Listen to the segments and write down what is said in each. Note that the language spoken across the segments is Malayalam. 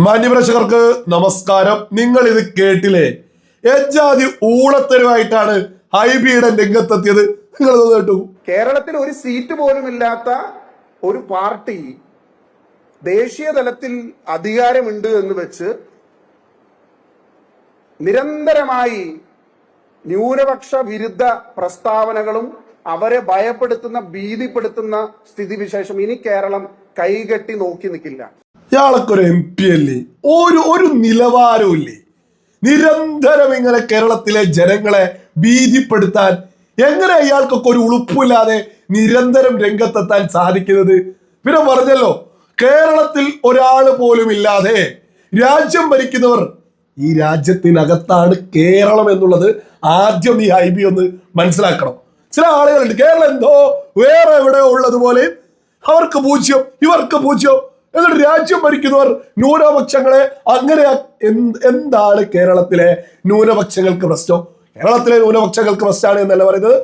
മാന്യപ്രേക്ഷകർക്ക് നമസ്കാരം. നിങ്ങൾ ഇത് കേട്ടില്ലേ? എജാതി ഊളത്തരമായിട്ടാണ് ഹൈബിയുടെ രംഗത്തെത്തിയത്. നിങ്ങൾ കേട്ടു? കേരളത്തിൽ ഒരു സീറ്റ് പോലും ഇല്ലാത്ത ഒരു പാർട്ടി ദേശീയ തലത്തിൽ അധികാരമുണ്ട് എന്ന് വെച്ച് നിരന്തരമായി ന്യൂനപക്ഷ വിരുദ്ധ പ്രസ്താവനകളും അവരെ ഭയപ്പെടുത്തുന്ന ഭീതിപ്പെടുത്തുന്ന സ്ഥിതിവിശേഷം ഇനി കേരളം കൈകെട്ടി നോക്കി നിൽക്കില്ല. ഇയാളൊക്കെ ഒരു MP അല്ലേ? ഒരു നിലവാരവും ഇല്ലേ? നിരന്തരം ഇങ്ങനെ കേരളത്തിലെ ജനങ്ങളെ ഭീതിപ്പെടുത്താൻ എങ്ങനെ ഇയാൾക്കൊക്കെ ഒരു ഉളുപ്പില്ലാതെ നിരന്തരം രംഗത്തെത്താൻ സാധിക്കുന്നത്? പിന്നെ പറഞ്ഞല്ലോ, കേരളത്തിൽ ഒരാള് പോലും ഇല്ലാതെ രാജ്യം ഭരിക്കുന്നവർ ഈ രാജ്യത്തിനകത്താണ് കേരളം എന്നുള്ളത് ആദ്യം ഈ ഹൈബി ഒന്ന് മനസ്സിലാക്കണം. ചില ആളുകളുണ്ട്, കേരളം എന്തോ വേറെ എവിടെ ഉള്ളതുപോലെ അവർക്ക് പൂജ്യം, ഇവർക്ക് പൂജ്യം, എന്നിട്ട് രാജ്യം ഭരിക്കുന്നവർ ന്യൂനപക്ഷങ്ങളെ അങ്ങനെ. എന്താണ് കേരളത്തിലെ ന്യൂനപക്ഷങ്ങൾക്ക് പ്രശ്നം? കേരളത്തിലെ ന്യൂനപക്ഷങ്ങൾക്ക് പ്രശ്നമാണ് എന്നല്ല പറയുന്നത്.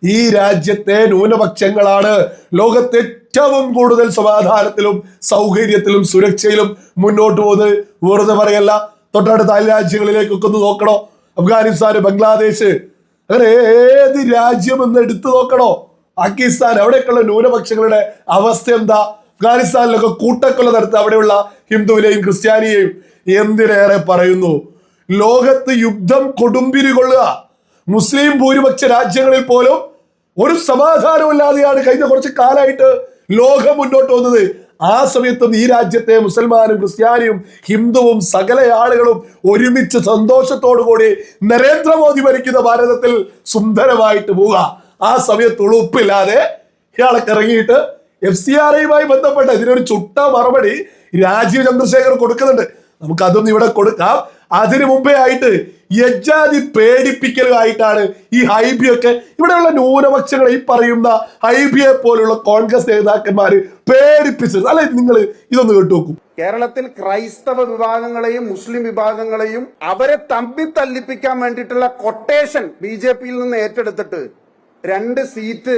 ഈ രാജ്യത്തെ ന്യൂനപക്ഷങ്ങളാണ് ലോകത്തെ ഏറ്റവും കൂടുതൽ സമാധാനത്തിലും സൗകര്യത്തിലും സുരക്ഷയിലും മുന്നോട്ട് പോകുന്നത്. വെറുതെ പറയല്ല. തൊട്ടടുത്ത അയൽ രാജ്യങ്ങളിലേക്കൊക്കെ ഒന്ന് നോക്കണോ? അഫ്ഗാനിസ്ഥാൻ, ബംഗ്ലാദേശ്, അങ്ങനെ ഏത് രാജ്യം എന്ന് എടുത്തു നോക്കണോ? പാകിസ്ഥാൻ, അവിടെയൊക്കെയുള്ള ന്യൂനപക്ഷങ്ങളുടെ അവസ്ഥ എന്താ? അഫ്ഗാനിസ്ഥാനിലൊക്കെ കൂട്ടക്കൊല നടത്തുക അവിടെയുള്ള ഹിന്ദുവിനെയും ക്രിസ്ത്യാനിയെയും. എന്തിനേറെ പറയുന്നു, ലോകത്ത് യുദ്ധം കൊടുമ്പിരി കൊള്ളുക. മുസ്ലിം ഭൂരിപക്ഷ രാജ്യങ്ങളിൽ പോലും ഒരു സമാധാനമില്ലാതെയാണ് കഴിഞ്ഞ കുറച്ച് കാലമായിട്ട് ലോകം മുന്നോട്ട് വന്നത്. ആ സമയത്തും ഈ രാജ്യത്തെ മുസൽമാനും ക്രിസ്ത്യാനിയും ഹിന്ദുവും സകല ആളുകളും ഒരുമിച്ച് സന്തോഷത്തോടു കൂടി നരേന്ദ്രമോദി ഭരിക്കുന്ന ഭാരതത്തിൽ സുന്ദരമായിട്ട് പോവുക. ആ സമയത്ത് ഉളുപ്പില്ലാതെ ഇയാളൊക്കെ ഇറങ്ങിയിട്ട് FCRI ബന്ധപ്പെട്ട ഇതിനൊരു ചുട്ട മറുപടി രാജീവ് ചന്ദ്രശേഖർ കൊടുക്കുന്നുണ്ട്. നമുക്ക് അതൊന്നും ഇവിടെ കൊടുക്കാം. അതിനു മുമ്പേ ആയിട്ട് യജാതി പേടിപ്പിക്കലുമായിട്ടാണ് ഈ ഹൈബിയൊക്കെ ഇവിടെയുള്ള ന്യൂനപക്ഷങ്ങൾ ഈ പറയുന്ന ഹൈബിയെ പോലുള്ള കോൺഗ്രസ് നേതാക്കന്മാര് പേടിപ്പിച്ചത് അല്ലെ? നിങ്ങൾ ഇതൊന്ന് കേട്ടു നോക്കൂ. കേരളത്തിൽ ക്രൈസ്തവ വിഭാഗങ്ങളെയും മുസ്ലിം വിഭാഗങ്ങളെയും അവരെ തമ്മിൽ തല്ലിപ്പിക്കാൻ വേണ്ടിയിട്ടുള്ള കൊട്ടേഷൻ BJPയിൽ നിന്ന് ഏറ്റെടുത്തിട്ട് 2 സീറ്റ്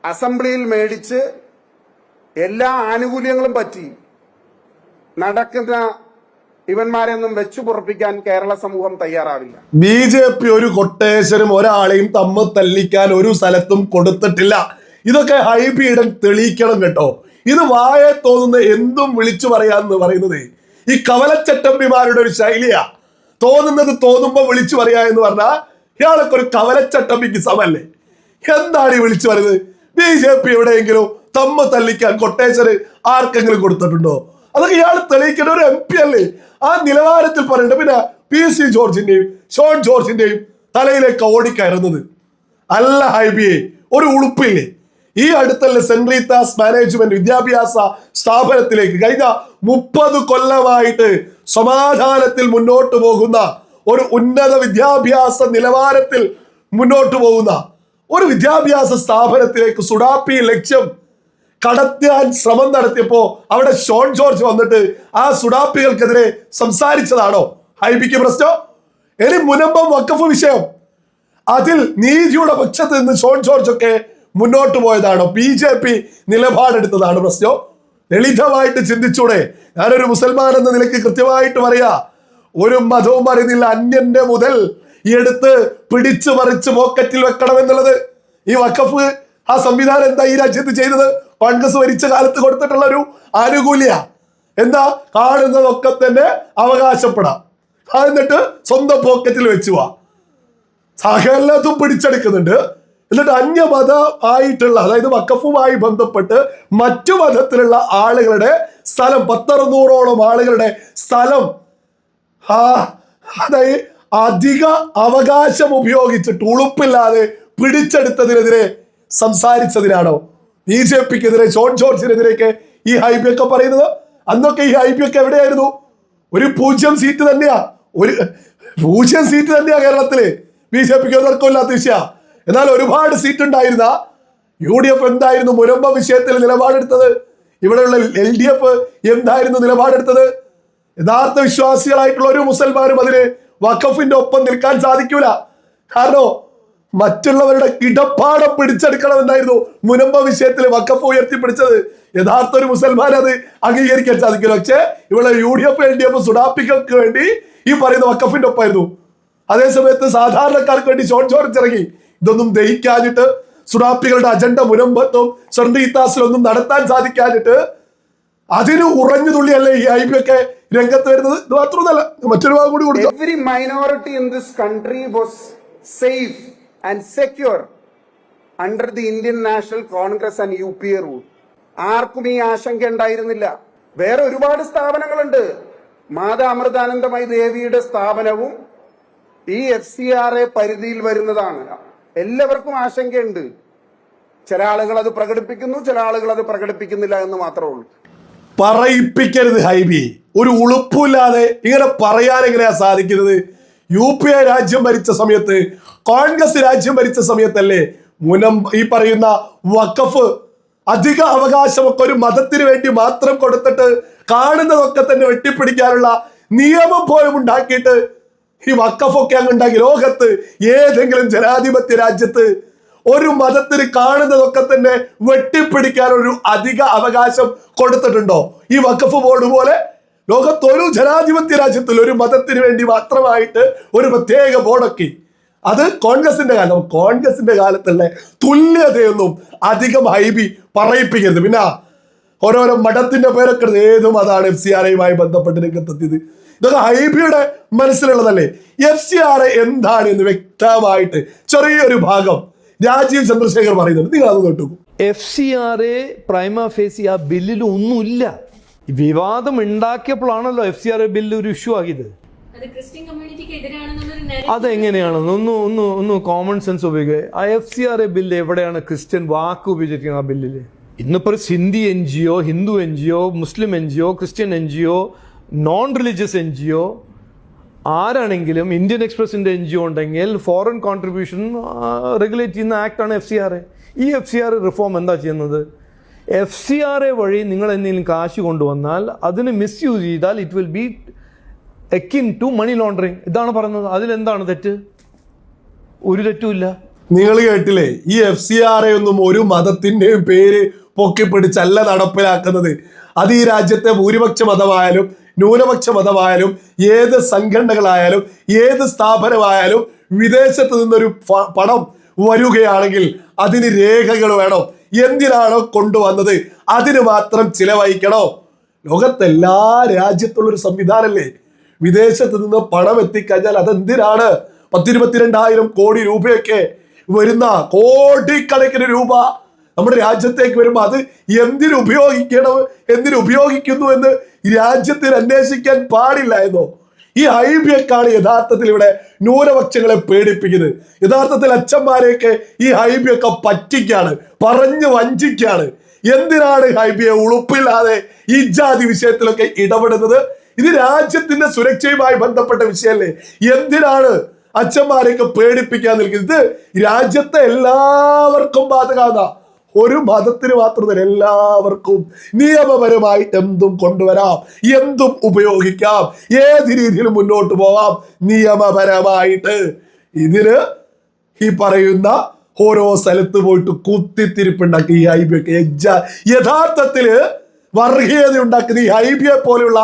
അസംബ്ലിയിൽ മേടിച്ച് എല്ലാ ആനുകൂല്യങ്ങളും പറ്റി നടക്കുന്ന ഇവന്മാരെയൊന്നും വെച്ചു പൊറപ്പിക്കാൻ കേരള സമൂഹം തയ്യാറാവില്ല. BJP ഒരു കൊട്ടേഷനും ഒരാളെയും തമ്മിൽ തല്ലിക്കാൻ ഒരു സ്ഥലത്തും കൊടുത്തിട്ടില്ല. ഇതൊക്കെ ഹൈബിയുടെ തെളിയിക്കണം കേട്ടോ. ഇത് വായെ തോന്നുന്ന എന്തും വിളിച്ചു പറയാന്ന് പറയുന്നത് ഈ കവലച്ചട്ടമ്പിമാരുടെ ഒരു ശൈലിയാ. തോന്നുന്നത് തോന്നുമ്പോ വിളിച്ചു പറയാ എന്ന് പറഞ്ഞാൽ ഇയാളൊക്കെ ഒരു കവലച്ചട്ടമ്പിക്ക് സമല്ലേ? എന്താണ് ഈ വിളിച്ചു പറയുന്നത്? BJP എവിടെയെങ്കിലും തമ്മ തല്ലിക്കാൻ കൊട്ടേഷന് ആർക്കെങ്കിലും കൊടുത്തിട്ടുണ്ടോ? അതൊക്കെ ഇയാൾ തെളിയിക്കേണ്ട ഒരു MP അല്ലേ? ആ നിലവാരത്തിൽ പറയണ്ട. പിന്നെ PC ജോർജിന്റെയും ഷോൺ ജോർജിന്റെയും തലയിലേക്ക് ഓടിക്കയറുന്നത് അല്ല. ഹൈബിയെ ഒരു ഉളുപ്പില്ലേ? ഈ അടുത്തല്ലേ സെന്റ് റീത്താസ് മാനേജ്മെന്റ് വിദ്യാഭ്യാസ സ്ഥാപനത്തിലേക്ക് കഴിഞ്ഞ 30 കൊല്ലമായിട്ട് സമാധാനത്തിൽ മുന്നോട്ട് പോകുന്ന ഒരു ഉന്നത വിദ്യാഭ്യാസ നിലവാരത്തിൽ മുന്നോട്ട് പോകുന്ന ഒരു വിദ്യാഭ്യാസ സ്ഥാപനത്തിലേക്ക് സുഡാപ്പി ലക്ഷ്യം കടത്താൻ ശ്രമം നടത്തിയപ്പോ അവിടെ ഷോൺ ജോർജ് വന്നിട്ട് ആ സുഡാപ്പികൾക്കെതിരെ സംസാരിച്ചതാണോ ഹൈബിക്ക് പ്രശ്നം? ഇനി മുനമ്പം വഖഫ് വിഷയം, അതിൽ നീതിയുടെ പക്ഷത്ത് നിന്ന് ഷോൺ ജോർജ് ഒക്കെ മുന്നോട്ട് പോയതാണോ? BJP നിലപാടെടുത്തതാണ് പ്രശ്നം? ലളിതമായിട്ട് ചിന്തിച്ചൂടെ? ഞാനൊരു മുസൽമാൻ എന്ന നിലയ്ക്ക് കൃത്യമായിട്ട് പറയാ, ഒരു മതവും പറയുന്നില്ല അന്യന്റെ മുതൽ എടുത്ത് പിടിച്ചു മറിച്ച് പോക്കറ്റിൽ വെക്കണം എന്നുള്ളത്. ഈ വഖഫ് ആ സംവിധാനം എന്താ ഈ രാജ്യത്ത് ചെയ്തത്? കോൺഗ്രസ് ഭരിച്ച കാലത്ത് കൊടുത്തിട്ടുള്ള ഒരു ആനുകൂല്യ എന്താ? കാണുന്നതൊക്കെ തന്നെ അവകാശപ്പെടാം, എന്നിട്ട് സ്വന്തം പോക്കറ്റിൽ വെച്ചു പോവാ. സകലതും പിടിച്ചെടുക്കുന്നുണ്ട്. എന്നിട്ട് അന്യമത ആയിട്ടുള്ള, അതായത് വഖഫുമായി ബന്ധപ്പെട്ട് മറ്റു മതത്തിലുള്ള ആളുകളുടെ സ്ഥലം, 100-200 ആളുകളുടെ സ്ഥലം അതായത് അധിക അവകാശം ഉപയോഗിച്ചിട്ട് ഉളുപ്പില്ലാതെ പിടിച്ചെടുത്തതിനെതിരെ സംസാരിച്ചതിനാണോ BJPക്കെതിരെ ഷോൺ ജോർജിനെതിരെയൊക്കെ ഈ ഹൈബിയൊക്കെ പറയുന്നത്? അന്നൊക്കെ ഈ ഹൈബിയൊക്കെ എവിടെയായിരുന്നു? ഒരു 0 സീറ്റ് തന്നെയാ, ഒരു 0 സീറ്റ് തന്നെയാ കേരളത്തില്. BJPക്ക് തർക്കമില്ലാത്ത വിഷയ. എന്നാൽ ഒരുപാട് സീറ്റ് ഉണ്ടായിരുന്ന UDF എന്തായിരുന്നു മുനമ്പം വിഷയത്തിൽ നിലപാടെടുത്തത്? ഇവിടെയുള്ള LDF എന്തായിരുന്നു നിലപാടെടുത്തത്? യഥാർത്ഥ വിശ്വാസികളായിട്ടുള്ള ഒരു മുസൽമാനും അതിന് വഖഫിന്റെ ഒപ്പം നിൽക്കാൻ സാധിക്കൂല. കാരണം മറ്റുള്ളവരുടെ കിടപ്പാടം പിടിച്ചെടുക്കണമെന്നായിരുന്നു മുനമ്പ വിഷയത്തിൽ വഖഫ് ഉയർത്തിപ്പിടിച്ചത്. യഥാർത്ഥ ഒരു മുസൽമാൻ അത് അംഗീകരിക്കാൻ സാധിക്കില്ല. പക്ഷേ ഇവിടെ UDF LDF സുഡാപ്പികൾക്ക് വേണ്ടി ഈ പറയുന്ന വഖഫിന്റെ ഒപ്പമായിരുന്നു. അതേസമയത്ത് സാധാരണക്കാർക്ക് വേണ്ടി ഷോൺ ജോർജ് ഇറങ്ങി. ഇതൊന്നും ദഹിക്കാഞ്ഞിട്ട് സുഡാപ്പികളുടെ അജണ്ട മുനമ്പത്തും സർദീത്താസിലൊന്നും നടത്താൻ സാധിക്കാഞ്ഞിട്ട് അതിന് ഉറഞ്ഞു തുള്ളിയല്ലേ ഈ IB ഒക്കെ രംഗത്ത് വരുന്നത്. ഇത് മാത്രമല്ല, മറ്റൊരു ഭാഗം കൂടി കൊടുക്കും. Every minority in this country was safe and secure under the Indian National Congress and UPA rule. ആർക്കും ഈ ആശങ്ക ഉണ്ടായിരുന്നില്ല. വേറെ ഒരുപാട് സ്ഥാപനങ്ങളുണ്ട്. മാതാ അമൃതാനന്ദമയി ദേവിയുടെ സ്ഥാപനവും ഈ FCRA പരിധിയിൽ വരുന്നതാണ്. എല്ലാവർക്കും ആശങ്കയുണ്ട്. ചില ആളുകൾ അത് പ്രകടിപ്പിക്കുന്നു, ചില ആളുകൾ അത് പ്രകടിപ്പിക്കുന്നില്ല എന്ന് മാത്രമേ ഉള്ളൂ. പറയിപ്പിക്കരുത് ഹൈബി. ഒരു ഉളുപ്പില്ലാതെ ഇങ്ങനെ പറയാൻ എങ്ങനെയാ സാധിക്കുന്നത്? UPA രാജ്യം ഭരിച്ച സമയത്ത്, കോൺഗ്രസ് രാജ്യം ഭരിച്ച സമയത്തല്ലേ ഈ പറയുന്ന വഖഫ് അധിക അവകാശമൊക്കെ ഒരു മതത്തിന് വേണ്ടി മാത്രം കൊടുത്തിട്ട് കാണുന്നതൊക്കെ തന്നെ വെട്ടിപ്പിടിക്കാനുള്ള നിയമം പോലും ഉണ്ടാക്കിയിട്ട് ഈ വഖഫൊക്കെ അങ്ങ് ഉണ്ടാക്കി. ലോകത്ത് ഏതെങ്കിലും ജനാധിപത്യ രാജ്യത്ത് ഒരു മതത്തിന് കാണുന്നതൊക്കെ തന്നെ വെട്ടിപ്പിടിക്കാനൊരു അധിക അവകാശം കൊടുത്തിട്ടുണ്ടോ? ഈ വഖഫ് ബോർഡ് പോലെ ലോകത്തൊരു ജനാധിപത്യ രാജ്യത്തിൽ ഒരു മതത്തിന് വേണ്ടി മാത്രമായിട്ട് ഒരു പ്രത്യേക ബോർഡൊക്കെ. അത് കോൺഗ്രസിന്റെ കാലം. കോൺഗ്രസിന്റെ കാലത്തുള്ള തുല്യതയൊന്നും അധികം ഹൈബി പറയിപ്പിക്കരുത്. പിന്നെ ഓരോരോ മഠത്തിന്റെ പേരൊക്കെ ഏതും അതാണ് FCRAയുമായി ബന്ധപ്പെട്ട് രംഗത്തെത്തിയത്. ഇതൊക്കെ ഹൈബിയുടെ മനസ്സിലുള്ളതല്ലേ? FCRA എന്താണ് എന്ന് വ്യക്തമായിട്ട് ചെറിയൊരു ഭാഗം രാജീവ് ചന്ദ്രശേഖർ പറയുന്നുണ്ട്. നിങ്ങൾ അത് കേട്ടു. FCRA പ്രൈമ ഫേസി ആ ബില്ലിൽ ഒന്നുമില്ല. വിവാദം ഉണ്ടാക്കിയപ്പോഴാണല്ലോ FCRA ബില്ല് ഒരു ഇഷ്യൂ ആക്കിയത്. അതെങ്ങനെയാണെന്ന് ഒന്ന് കോമൺ സെൻസ് ഉപയോഗിക്കുക. ആ FCRA ബില്ല് എവിടെയാണ് ക്രിസ്ത്യൻ വാക്ക് ഉപയോഗിച്ചിരിക്കുന്നത്? ആ ബില്ലിൽ ഇന്നിപ്പോൾ സിന്ധി NGO, ഹിന്ദു NGO, മുസ്ലിം NGO, Christian NGO, non religious NGO ആരാണെങ്കിലും ഇന്ത്യൻ എക്സ്പ്രസിന്റെ NGO ഉണ്ടെങ്കിൽ ഫോറിൻ കോൺട്രിബ്യൂഷൻ റെഗുലേറ്റ് ചെയ്യുന്ന ആക്ടാണ് FCRA. ഈ FCRA റിഫോം എന്താ ചെയ്യുന്നത്? FCRA വഴി നിങ്ങൾ എന്തെങ്കിലും കാശ് കൊണ്ടുവന്നാൽ അതിന് മിസ്യൂസ് ചെയ്താൽ it will be akin to money laundering. ഇതാണ് പറയുന്നത്. അതിലെന്താണ് തെറ്റ്? ഒരു തെറ്റുമില്ല. നിങ്ങൾ കേട്ടില്ലേ? ഈ FCRA ഒന്നും ഒരു മതത്തിന്റെയും പേര് പൊക്കിപ്പിടിച്ചല്ല നടപ്പിലാക്കുന്നത്. അത് ഈ രാജ്യത്തെ ഭൂരിപക്ഷ മതമായാലും ന്യൂനപക്ഷ മതമായാലും ഏത് സംഘടനകളായാലും ഏത് സ്ഥാപനമായാലും വിദേശത്ത് നിന്നൊരു പണം വരികയാണെങ്കിൽ അതിന് രേഖകൾ വേണം. എന്തിനാണോ കൊണ്ടുവന്നത് അതിന് മാത്രം ചിലവഴിക്കണോ? ലോകത്തെല്ലാ രാജ്യത്തുള്ളൊരു സംവിധാനല്ലേ. വിദേശത്ത് നിന്ന് പണം എത്തിക്കഴിഞ്ഞാൽ അതെന്തിനാണ്? 10-22,000 കോടി രൂപയൊക്കെ വരുന്ന കോടിക്കണക്കിന് രൂപ നമ്മുടെ രാജ്യത്തേക്ക് വരുമ്പോൾ അത് എന്തിനുപയോഗിക്കുന്നു എന്ന് രാജ്യത്തിന് അന്വേഷിക്കാൻ പാടില്ല എന്നോ? ഈ ഹൈബിയൊക്കെയാണ് യഥാർത്ഥത്തിൽ ഇവിടെ ന്യൂനപക്ഷങ്ങളെ പേടിപ്പിക്കുന്നത്. യഥാർത്ഥത്തിൽ അച്ഛന്മാരെയൊക്കെ ഈ ഹൈബിയൊക്കെ പറ്റിക്കാണ്, പറഞ്ഞു വഞ്ചിക്കാണ്. എന്തിനാണ് ഹൈബിയെ ഉളുപ്പില്ലാതെ ഈ ജാതി വിഷയത്തിലൊക്കെ ഇടപെടുന്നത്? ഇത് രാജ്യത്തിന്റെ സുരക്ഷയുമായി ബന്ധപ്പെട്ട വിഷയമല്ലേ? എന്തിനാണ് അച്ഛന്മാരെയൊക്കെ പേടിപ്പിക്കാൻ നിൽക്കുന്നത്? ഇത് രാജ്യത്തെ എല്ലാവർക്കും ബാധകാവുന്ന, ഒരു മതത്തിന് മാത്രമല്ല എല്ലാവർക്കും നിയമപരമായിട്ട് എന്തും കൊണ്ടുവരാം, എന്തും ഉപയോഗിക്കാം, ഏത് രീതിയിലും മുന്നോട്ട് പോവാം നിയമപരമായിട്ട്. ഇതിന് ഈ പറയുന്ന ഓരോ സ്ഥലത്ത് പോയിട്ട് കുത്തിത്തിരിപ്പുണ്ടാക്കി ഈ ഹൈബിയൊക്കെ യഥാർത്ഥത്തില് വർഗീയത ഉണ്ടാക്കുന്ന ഈ ഹൈബിയെ പോലെയുള്ള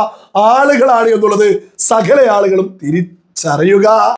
ആളുകളാണ് എന്നുള്ളത് സകല ആളുകളും തിരിച്ചറിയുക.